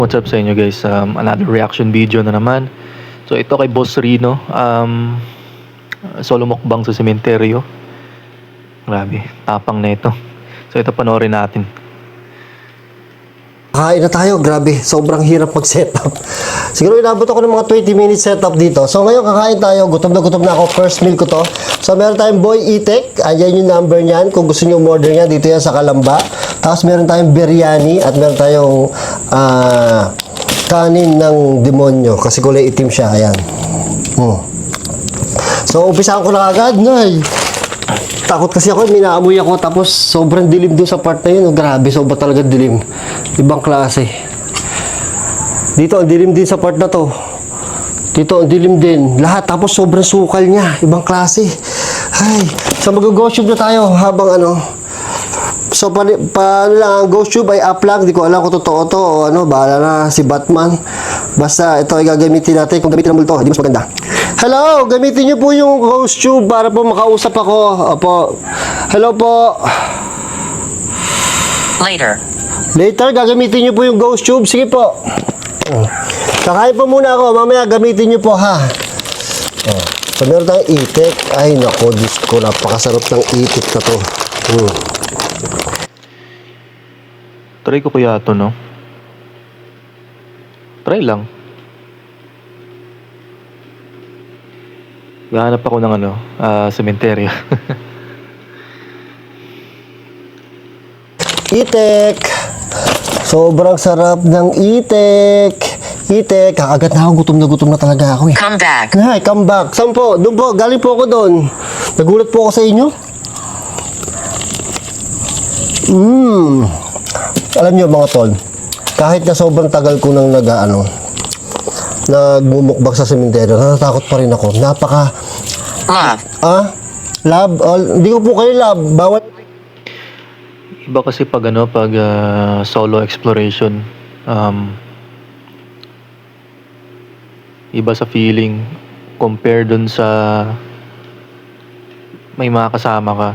What's up sa inyo guys? Another reaction video na naman. So ito kay Boss Rino, solo mukbang sa sementeryo. Grabe, tapang na ito. So ito panoorin natin. Kain na tayo, grabe. Sobrang hirap mag-setup. Siguro inabot ako ng mga 20 minutes setup dito. So ngayon kakain tayo. Gutom na ako. First meal ko to. So meron tayong Boy Itek. Ayan yung number niyan. Kung gusto nyo order niya, dito yan sa Kalamba. Tapos meron tayong biryani at meron tayong kanin ng demonyo. Kasi kulay itim siya. Ayan. So umpisahan ko na agad. Nay. Takot kasi ako, minaamoy ako, tapos sobrang dilim doon sa part na yun. Grabe, sobrang talaga dilim. Ibang klase. Dito, ang dilim din sa part na to. Dito, ang dilim din. Lahat, tapos sobrang sukal niya. Ibang klase. Ay, so mag-ghost tube na tayo habang ano. So, paano lang, ang ghost tube ay up lang. Di ko alam kung totoo to o ano, bahala na si Batman. Basta, ito ay gagamitin natin. Kung gamitin ang multo, hindi mas maganda. Hello, gamitin niyo po yung ghost tube para po makausap ako. Opo. Hello po. Later, gagamitin niyo po yung ghost tube. Sige po. Kakain po muna ako. Mamaya gamitin niyo po, ha. So, meron tayong itik. Ay, nako, Diyos ko. Napakasarap ng itik na to. Try ko kaya ito, no? Try lang. Gahanap ako ng ano, sementeryo. Itik. Sobrang sarap ng itik. Itik. Kakagat na ako. Gutom na talaga ako. Come back. Ay, come back. Saan po? Doon po. Galing po ako doon. Nagulat po ako sa inyo. Alam niyo mga tol, kahit na sobrang tagal ko nang nagmumukbang sa sementeryo, natatakot pa rin ako. Napaka... Love. Love? Hindi ko po kayo love. Bawal... Iba kasi pag solo exploration, iba sa feeling compare dun sa may mga kasama ka.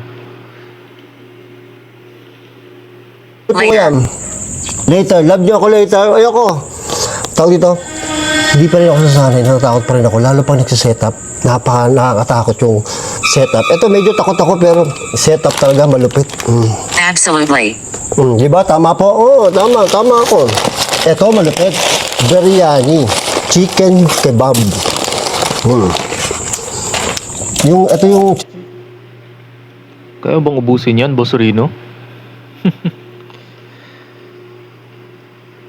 Later. Love niyo ako later. Ayoko. Tawag dito. Hindi pa rin ako nasanay. Natatakot pa rin ako. Lalo pag nagsisetup. Nakakatakot yung setup. Ito medyo takot ako pero setup talaga malupit. Absolutely. Diba? Tama po? Oo, tama ako. Ito malupit. Biryani. Chicken kebab. Ito yung... Kaya bang ubusin yan, Boss Rino?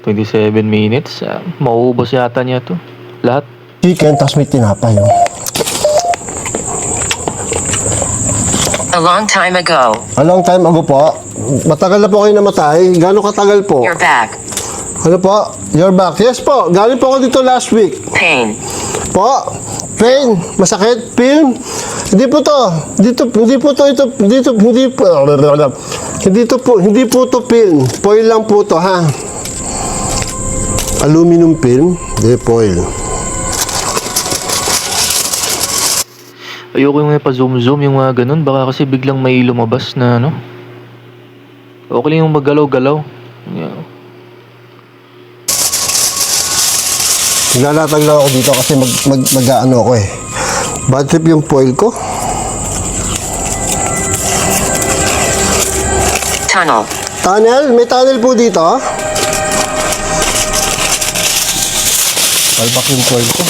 27 minutes. Mauubos yata niya to. Lahat. Chicken, tapos may tinapay. A long time ago. A long time ago po. Matagal na po kayo namatay. Gano'ng katagal po? You're back. Ano po? You're back. Yes po. Galing po ako dito last week. Pain. Po. Pain. Masakit. Pain. Hindi po to. Hindi po to film. Foil lang po to, ha? Aluminum film. Hindi, foil. Ayoko yung pa-zoom-zoom yung mga ganun. Baka kasi biglang may lumabas na ano. Okay lang yung maggalaw-galaw. Yeah. Naglalatag lang ako dito kasi mag-ano ako eh. Bad trip yung foil ko. Tunnel. Tunnel? May tunnel po dito. Palpak yung foil ko.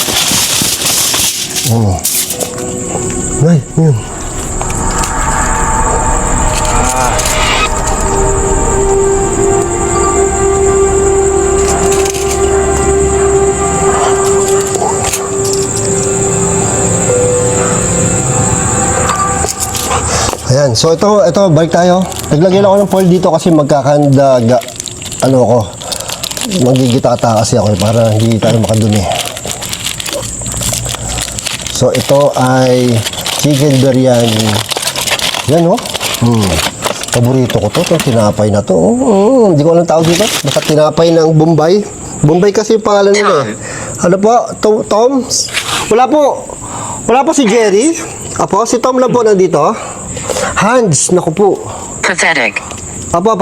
Ay, yun. Ayan, so ito, balik tayo. Naglagay lang ako ng foil dito kasi magkakandaga, magigitata kasi ako para hindi tayo makadumi. So ito ay chicken biryani. Yan paborito ko to, itong tinapay na to. Hindi ko alam tawag dito. Basta tinapay ng Bombay. Bombay kasi yung pangalan nila eh. Ano po? Tom's? Wala po si Jerry. Apo, si Tom lang po nandito. Hans, naku po. Pathetic. Apo,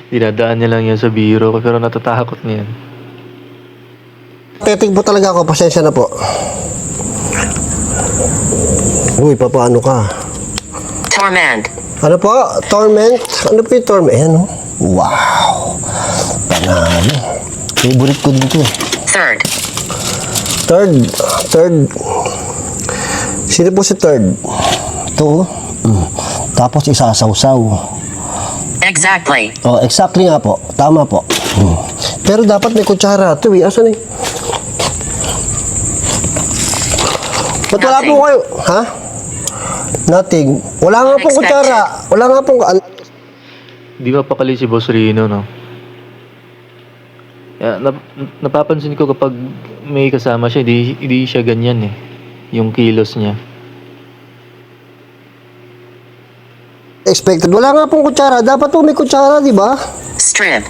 Dinadaan niya lang yan sa biro ko pero natatakot niyan. Tetig po talaga ako, pasensya na po. Uy, papaano ka? Torment. Ano po? Torment? Ano po yung torment? Ayan, oh. Wow! Panalo. Favorite ko din to eh. Third. Third. Sino po si third? Ito, oh. Tapos isasawsaw. Exactly. Oh, exactly nga po. Tama po. Pero dapat may kutsara. Ito eh. Asan eh? Ba't wala po kayo? Ha? Nothing. Wala nga pong kutsara. Wala nga pong... Di mapakali si Boss Rino, no? Napapansin ko kapag may kasama siya, hindi siya ganyan eh. Yung kilos niya. Expected. Wala nga pong kutsara. Dapat po may kutsara, di ba? Strip.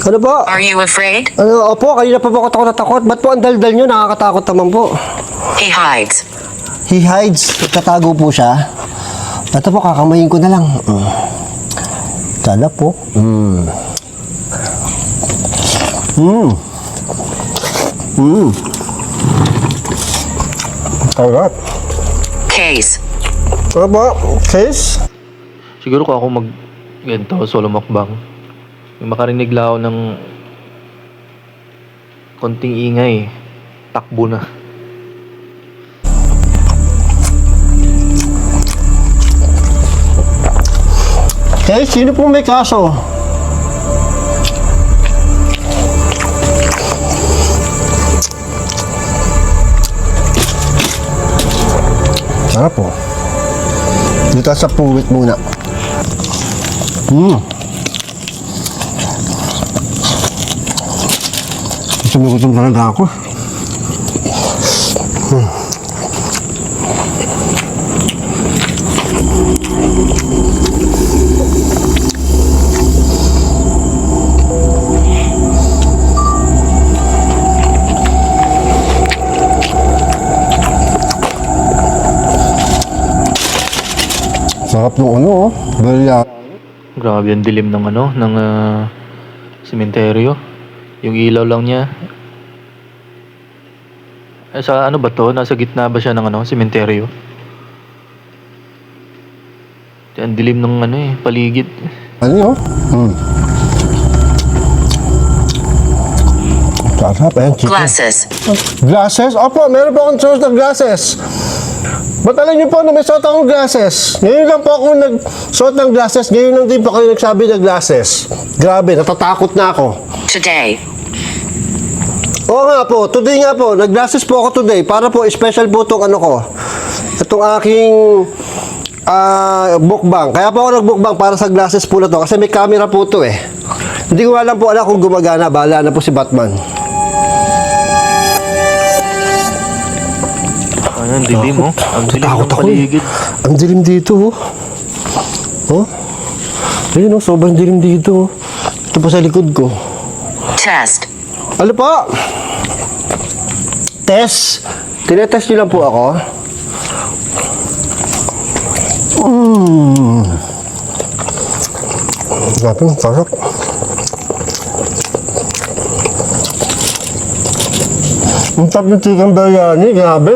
Ano po? Are you afraid? Ano, opo, kanina pa po ako takot na takot. Ba't po ang daldal nyo? Nakakatakot naman po. He hides. He hides. Tatago po siya. Ito po, kakamayin ko na lang. Sana po. Sarap. Case. Ano po? Case? Siguro kung ako ganito, solo mukbang, yung makarinig lang ako ng konting ingay, takbo na. Case? Sino po may kaso? Sarap po. Dito sa puwit muna. Gutom talaga ako. Sarap ng ano, oh. Balya. Grabe ang dilim ng sementeryo. Yung ilaw lang niya. Sa ano ba to? Nasa gitna ba siya ng sementeryo? Ang dilim ng paligid. Ano, oh? Sarap, ayan, chicken. Glasses. Glasses? Opo, meron po akong source ng glasses. Ba't alam niyo po na may suot akong glasses? Ngayon lang po ako nagsuot ng glasses. Ngayon lang din po kayo nagsabi ng glasses. Grabe, natatakot na ako. Today. Oo nga po, today nga po. Nag-glasses po ako today. Para po, special po itong itong aking mukbang. Kaya po ako nag-mukbang para sa glasses po na to. Kasi may camera po to eh. Hindi ko alam po kung gumagana. Bahala na po si Batman. Ang dilim, oh. Ang dilim Natatakot ng ako, eh. paligid. Ang dilim dito, oh. Oh? Ayun, oh. Sobrang dilim dito, oh. Ito pa sa likod ko. Test. Ano po? Test? Tinetest niyo lang po ako. Grabe, sarap. Ang sarap ng chicken biryani, grabe.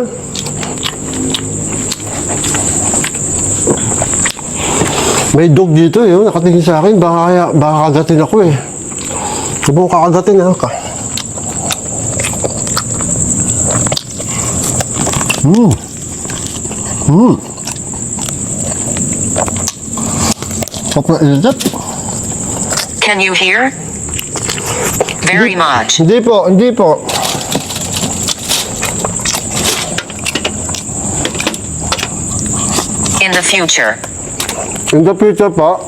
May dog dito eh, oh. Nakatingin sa akin, baka kagatin ako eh. Sabi ko kakagatin ako ka. Sarap na ilitap. Can you hear? Very much. Hindi po, hindi po. In the future. In the future po.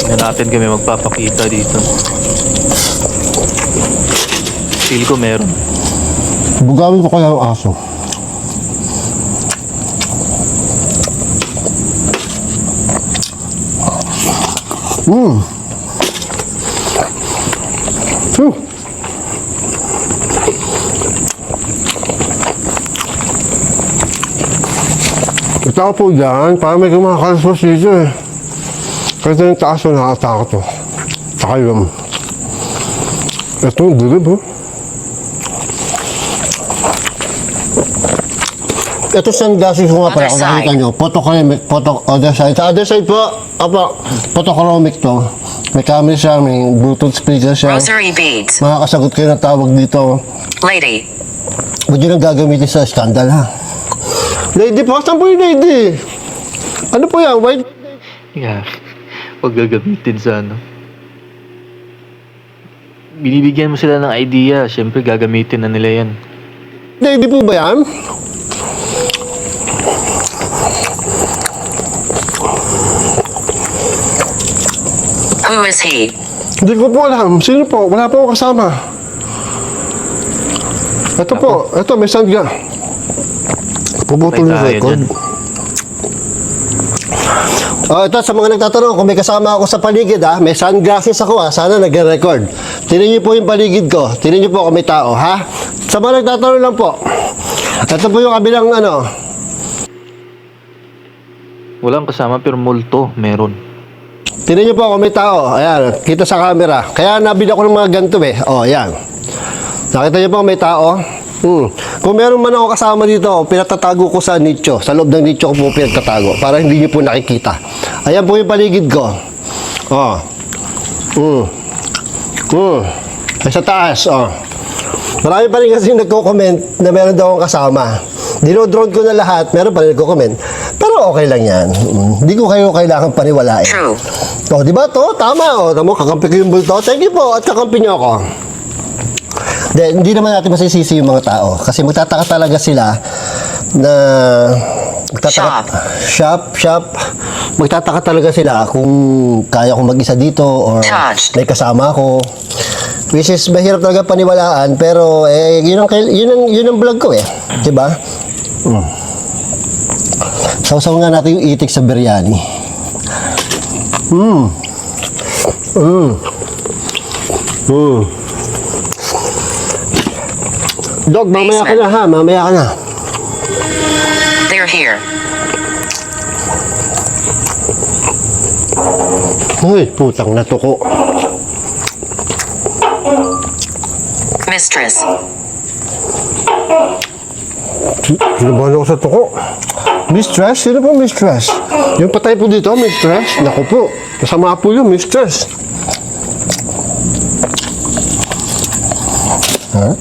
Tingnan natin kami magpapakita dito. Feel ko meron. Bugawin ko kaya ang aso. Phew. Ito po dyan, para may kumakalaswas dito eh. Kasi yung taas na nakatakot to. Saka yung... Ito yung dilib oh. Ito sunglasses ko nga pala, Other kung nakita side. nyo. Other side. Sa other side po, photochromic to. May camera siya, may Bluetooth speaker siya. Rosary beads. Makakasagot kayo ng tawag dito. Lady. Huwag nyo nang gagamitin sa scandal ha. Lady po, saan po yung lady? Ano po yan? White? Yeah. Huwag gagamitin sa ano. Binibigyan mo sila ng idea. Siyempre, gagamitin na nila yan. Lady po ba yan? Who is he? Hindi ko po alam. Sino po? Wala po ako kasama. Ito po. Ito, may sandga. Puputol yung May tayo record. dyan. Oh, ito sa mga nagtatanong kung may kasama ako sa paligid ha, may sunglasses ako ha, sana nagre-record. Tingnan niyo po yung paligid ko. Tingnan niyo po kung may tao ha. Sa mga nagtatanong lang po. Ito po yung kabilang ano. Walang kasama pero multo. Meron. Tingnan niyo po kung may tao. Ayan, kita sa camera. Kaya nabili ako ng mga ganito eh. Oh, ayan. Nakita niyo po kung may tao. Kung meron man ako kasama dito, pinatatago ko sa nicho. Sa loob ng nicho ko po pinatatago para hindi niyo po nakikita. Ayan po yung paligid ko. Oh. Ay, sa taas, oh. Marami pa rin kasi nagko-comment na meron daw akong kasama. Dinodrone ko na lahat, meron pa rin nagko-comment. Pero okay lang yan. Hindi ko kayo kailangan paniwalain. True. Oh, di ba to? Tama, oh. Tamo, kakampi ko yung bulto. Thank you po, at kakampi niyo ako. Hindi naman natin masisisi yung mga tao. Kasi magtataka talaga sila na... Shop. Magtataka talaga sila kung kaya kong mag-isa dito or Touched. may kasama ako. Which is mahirap talaga paniwalaan pero yun ang vlog ko eh. Diba? Sausaw nga natin yung itik sa biryani. Dog, mamaya ka na ha. Mamaya ka na. They're here. Uy, putang natuko. Mistress. Kinabahan ako sa tuko. Mistress? Sino po mistress? Yung patay po dito, mistress? Naku po. Kasama po yun, mistress. Ha?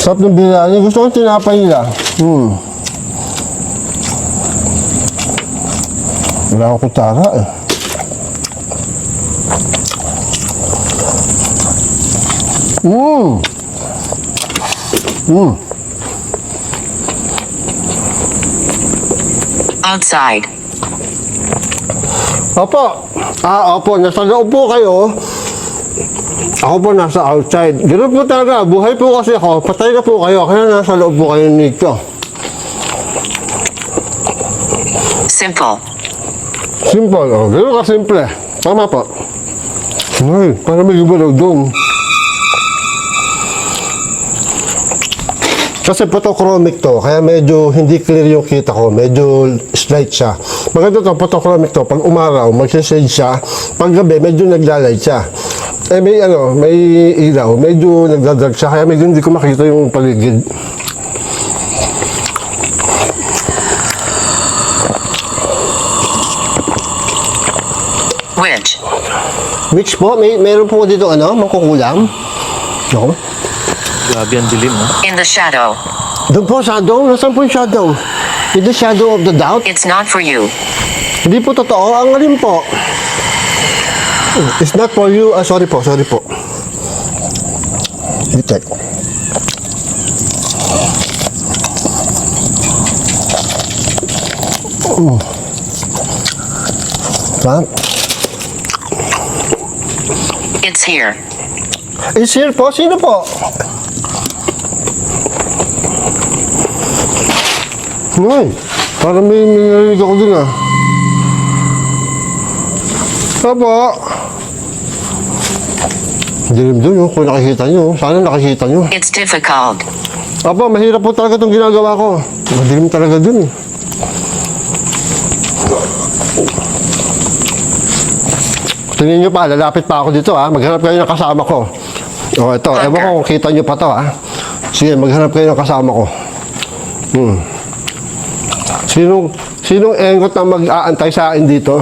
Sarap ng biryani. Gusto ko tinapay nila. Wala akong kutsara eh. Outside. Opo. Opo. Nasa loob po kayo. Ako po nasa outside. Ganun po talaga. Buhay po kasi ako. Patay na po kayo. Kaya nasa loob po kayo nito. Simple. Simple. Oh. Ganun ka simple. Tama po. Ay, para may ibalog doon. Kasi photochromic to, kaya medyo hindi clear yung kita ko, medyo slight siya. Maganda to, photochromic to, pag umaraw, magsishade siya, pag gabi, medyo naglalight siya. Eh may may ilaw, medyo nagdadrag siya, kaya medyo hindi ko makita yung paligid. Which? Which po, meron po dito mangkukulam. No? Grabe ang dilim, ha? In the shadow. Doon po, shadow. Nasaan po yung shadow? In the shadow of the doubt? It's not for you. Hindi po totoo. Ang alin po? It's not for you. Sorry po. Check. It's here. It's here po. Sino po? Parang may narinig ako dun ah. Opo. Dilim doon, kung nakikita nyo. Sana nakikita nyo. It's difficult. Opo, mahirap po talaga itong ginagawa ko. Madilim talaga dun eh. Tingnan nyo pa, lalapit pa ako dito ha. Maghanap kayo ng kasama ko. O ito, ewan ko kung kita nyo pa to ha. Sige, maghanap kayo ng kasama ko. Sinong engot na mag-aantay sa akin dito?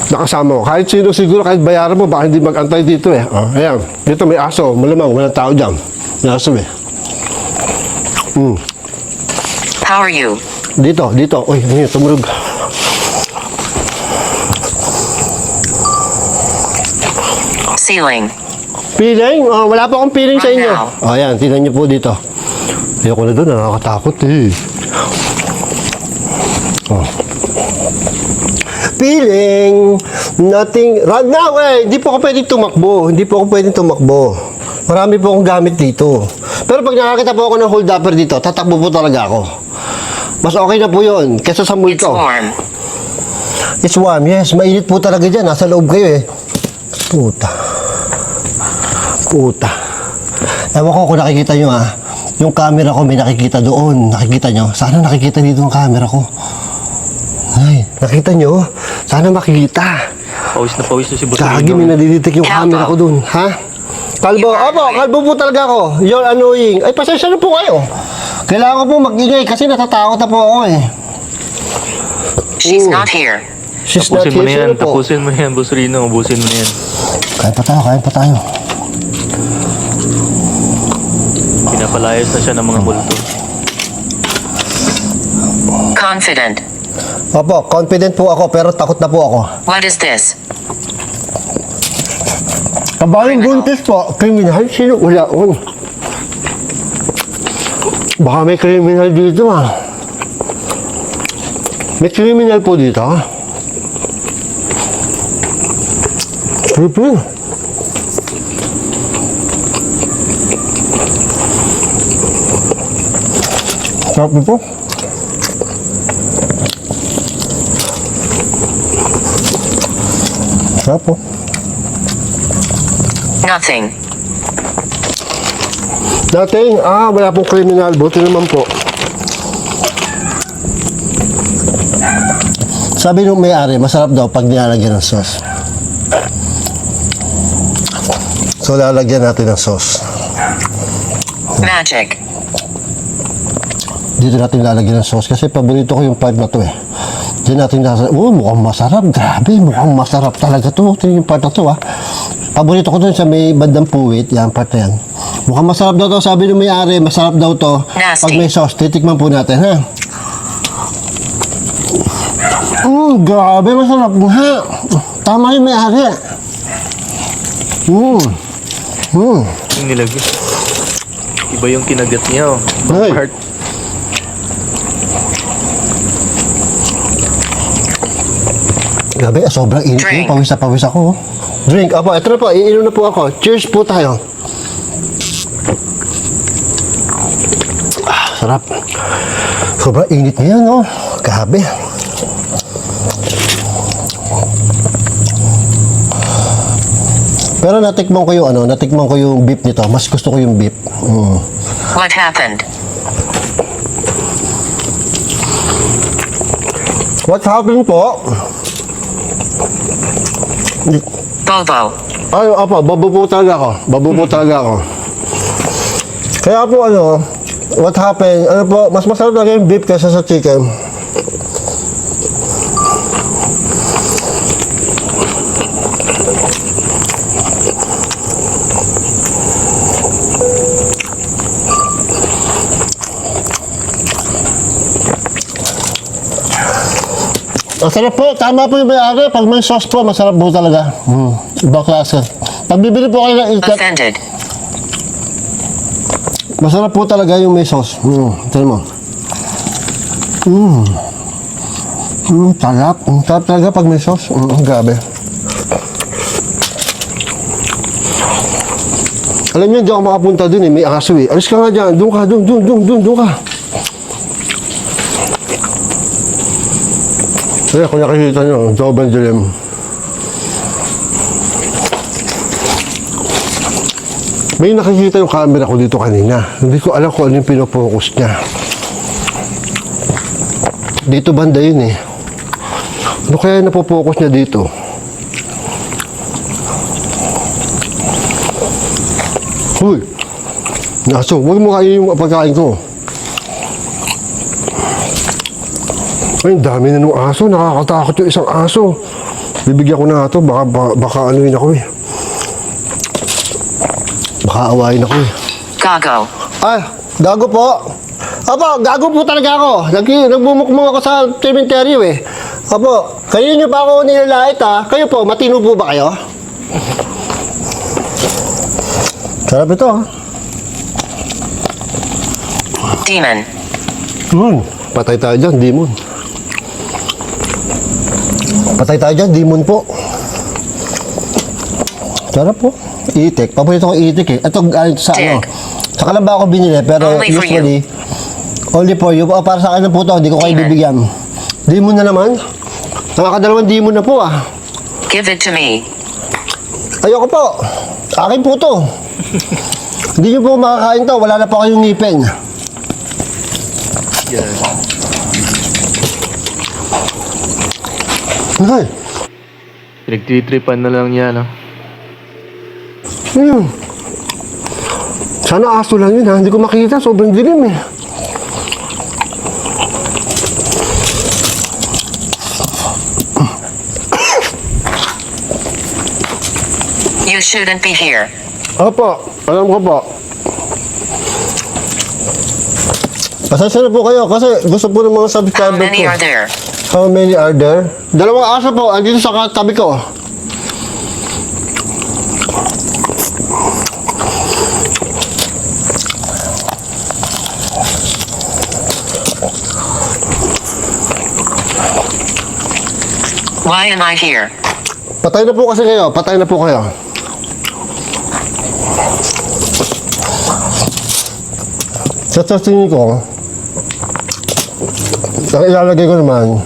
Nakasama ko. Kahit sino siguro, kahit bayaran mo, baka hindi mag-antay dito eh. O, ayan. Dito may aso. Malamang, walang tao dyan. May aso eh. How are you? Dito. Uy, ano yun, tumulog. Ceiling. Feeling? Oh, wala pa akong feeling sa inyo. Wow. Oh, ayan, tingnan niyo po dito. Ayoko na doon, nakakatakot eh. Oh. Feeling, nothing, right now eh, hindi po ako pwedeng tumakbo. Marami po akong gamit dito. Pero pag nakakita po ako ng hold upper dito, tatakbo po talaga ako. Mas okay na po yun, kesa sa It's multo. warm. It's warm, yes. Mainit po talaga dyan. Nasa loob kayo eh. Puta. Ewan ko kung nakikita nyo ha. Yung camera ko may nakikita doon. Nakikita nyo? Sana nakikita dito ang camera ko. Ay, nakita nyo? Sana makikita. Pawis na si Boss Kagi may Rino. nadiditik yung camera ko doon. Ha? Kalbo. Opo, kalbo po talaga ako. You're annoying. Ay, pasensya na po kayo. Kailangan ko po mag-ingay kasi natatakot na po ako eh. She's not here. She's not Tapusin mo na here. yan. Sino po? Tapusin mo na yan, Boss Rino. Ubusin mo na yan. Kain pa tayo. Pinapalayas na siya ng mga multo. Confident. Opo, confident po ako pero takot na po ako. What is this? Kabayong buntis po, kriminal, sino? Wala on. Baka may kriminal dito ah. May kriminal po dito ah. Triple. Sarap po. Sarap po. Nothing. Dating, wala pong kriminal. Buti naman po. Sabi nung may-ari, masarap daw pag nilalagyan ng sauce. So, lalagyan natin ng sauce. Magic. Dito natin lalagyan ng sauce kasi paborito ko yung part na to eh. Diyan natin lalagyan. Mukhang masarap. Grabe, mukhang masarap talaga to. Tingnan yung part na to ah. Paborito ko dun sa may bandang puwit. Yan, part na yan. Mukhang masarap daw to. Sabi nung may-ari, masarap daw to. Nasty. Pag may sauce, titikman po natin ha. Grabe, masarap ha. Tama yung may-ari. Yung nilagay. Iba yung kinagat niya, oh. Ay. Part. Grabe, sobrang init Drink. ko. Pawis ako. Drink. Apo, ito na po. Iinom na po ako. Cheers po tayo. Sarap. Sobrang init ngayon, no? Grabe. Pero natikman ko yung beef nito. Mas gusto ko yung beef. What happened? What's happening po? Bobo. Ay, apa, babo po talaga ako. Kaya po what happened, mas masarap talaga yung beef kaysa sa chicken. Masarap po, tama po yung may-ari. Pag may sauce po, masarap po talaga. Ibang klase. Pag bibili po kayo ng ikat, Offended. masarap po talaga yung may sauce. Tignan mo. Sarap. Ang sarap talaga pag may sauce. Grabe. Alam niyo, hindi ako makapunta dun eh. May aso eh. Alis ka nga dyan. Doon ka. Kaya kung nakikita nyo, sobrang dilim. May nakikita yung camera ko dito kanina. Hindi ko alam kung ano yung pinopokus niya. Dito banda yun eh. Ano kaya napopokus niya dito? Uy! Aso, huwag mo kainin yung pagkain ko. Ay, ang dami na ng aso. Nakakatakot yung isang aso. Bibigyan ko na ito. Baka anuin ako eh. Baka awayin ako eh. Gago. Ay, gago po. Apo, gago po talaga ako. Nagbumukmong ako sa cementerio eh. Apo, kayo nyo pa ako nilalait ha. Kayo po, matino po ba kayo? Sarap ito ha. Demon. Patay tayo dyan, demon. Patay tayo dyan, demon po. Sarap po. Itik. Paborito ko itik eh. Ito galing sa ano. Sa Kalamba ako binili, pero Only for usually, only for you. Para sa akin na po ito, hindi ko kayo Demon. bibigyan. Demon na naman. Nakakadalawang demon na po ah. Give it to me. Ayoko po. Akin po to. Hindi nyo po makakain to. Wala na po kayong ngipin. Yan. Ay. Pinagtitripan na lang niya, no? Sana aso lang yun ha. Hindi ko makita. Sobrang dilim eh. You shouldn't be here. Opo. Alam ko po. Pasensya na po kayo kasi gusto po ng mga How subscriber many ko. are there? How many are there? Dalawang aso po. Andito sa tabi ko. Why am I here? Patay na po kasi kayo. Patay na po kayo. Sa tingin ko, ang ilalagay ko naman,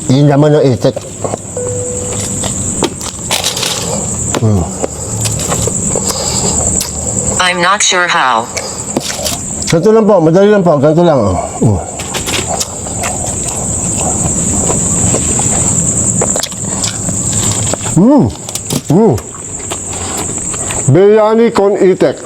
yung laman ng itik. I'm not sure how. Ganito lang po, madali lang po, ganito lang. Biryani con itik.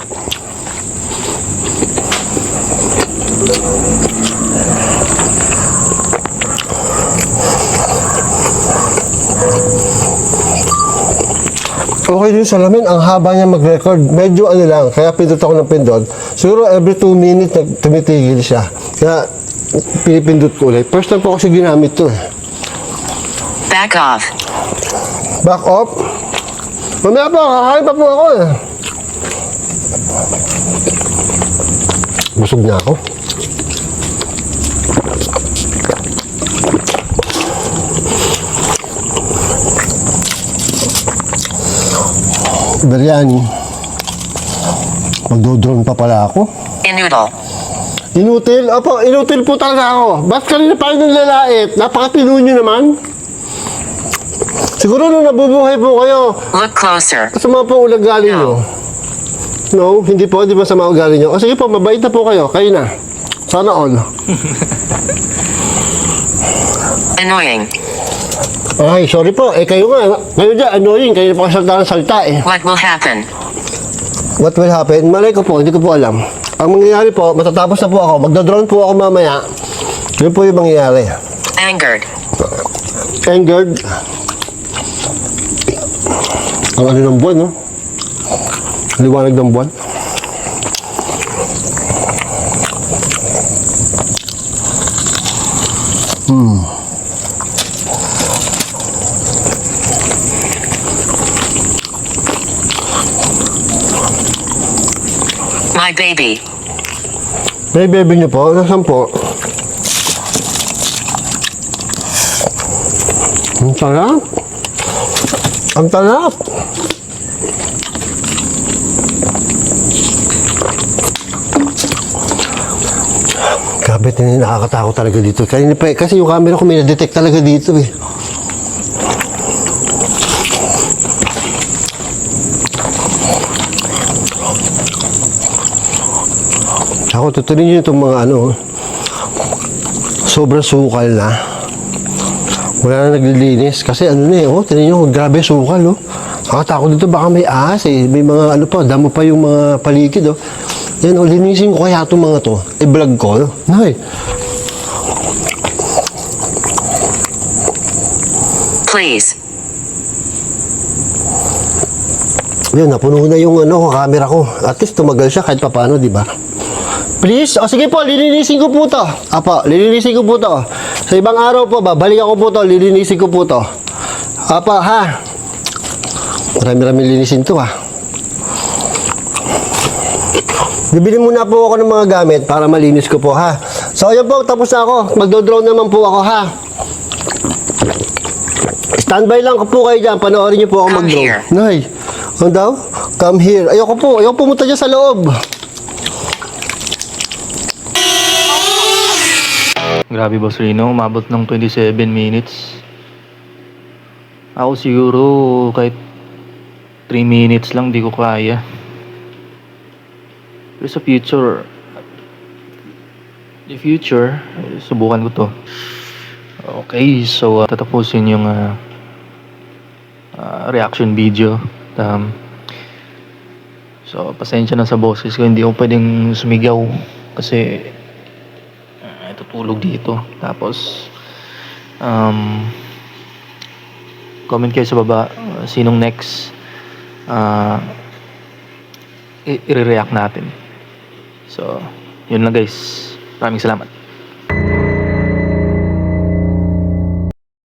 Okay din sa lamin, ang haba niya mag-record. Medyo ano lang, kaya pindot ako ng pindot. Siguro every 2 minutes tumitigil siya. Kaya pinipindot ko ulit. First time po kasi ginamit to eh. Back off. Back off. Mamaya po, kakain pa po ako eh. Busog na ako. Biryani. Magdodrone pa pala ako. Inoodle. Inutil? Opo, inutil po talaga ako. Ba't kanina pa yung lalait? Napakatino nyo naman. Siguro nung nabubuhay po kayo, Look closer. masama po ulag galing nyo. No, hindi po, hindi masama ugali nyo. O sige po, mabait na po kayo. Kayo na. Sana all. Annoying. Ay, sorry po. Eh, kayo nga. Kayo dyan, annoying. Kayo na po kasalta ng salta eh. What will happen? What will happen? Malay ko po, hindi ko po alam. Ang mangyayari po, matatapos na po ako. Magdodrone po ako mamaya. Yun po yung mangyayari. Angered. Angered. Ang ano ng buwan, no? Liwanag ng buwan. My baby. May baby niyo po? Nasaan po? Ang sarap. Ang sarap. Grabe, nakakatakot talaga dito. Kasi yung camera ko may na-detect talaga dito eh. Ako, tutuloy nyo itong mga sobrang sukal na. Wala na naglilinis. Kasi tinan nyo, grabe sukal, oh. Nakatakot dito, baka may ahas, eh. May mga damo pa yung mga paligid, oh. Yan, linisin ko kaya itong mga to. I-vlog ko, no? Nay. Please. Yan, napuno na yung camera ko. At least tumagal siya kahit papaano, di ba? Please, sige po, lilinisin ko po to. Apo, lilinisin ko po to. Sa ibang araw po, babalik ako po to, lilinisin ko po to. Apo, ha? Marami-rami linisin to, ha? Bibili muna po ako ng mga gamit para malinis ko po, ha? So, ayun po, tapos na ako. Magdo-drone naman po ako, ha? Standby lang po kayo dyan. Panoorin niyo po ako Come mag-drone. here. Nay, ano daw? Come here. Ayoko pumunta dyan sa loob. Grabe, Boss Rino, umabot ng 27 minutes. Ako siguro kahit 3 minutes lang di ko kaya. Pero sa future, subukan ko to. Okay, so tatapusin yung reaction video. So pasensya na sa boses ko, hindi ako pwedeng sumigaw kasi tutulog dito. Tapos comment kayo sa baba sinong next i-react natin. So yun lang guys, maraming salamat.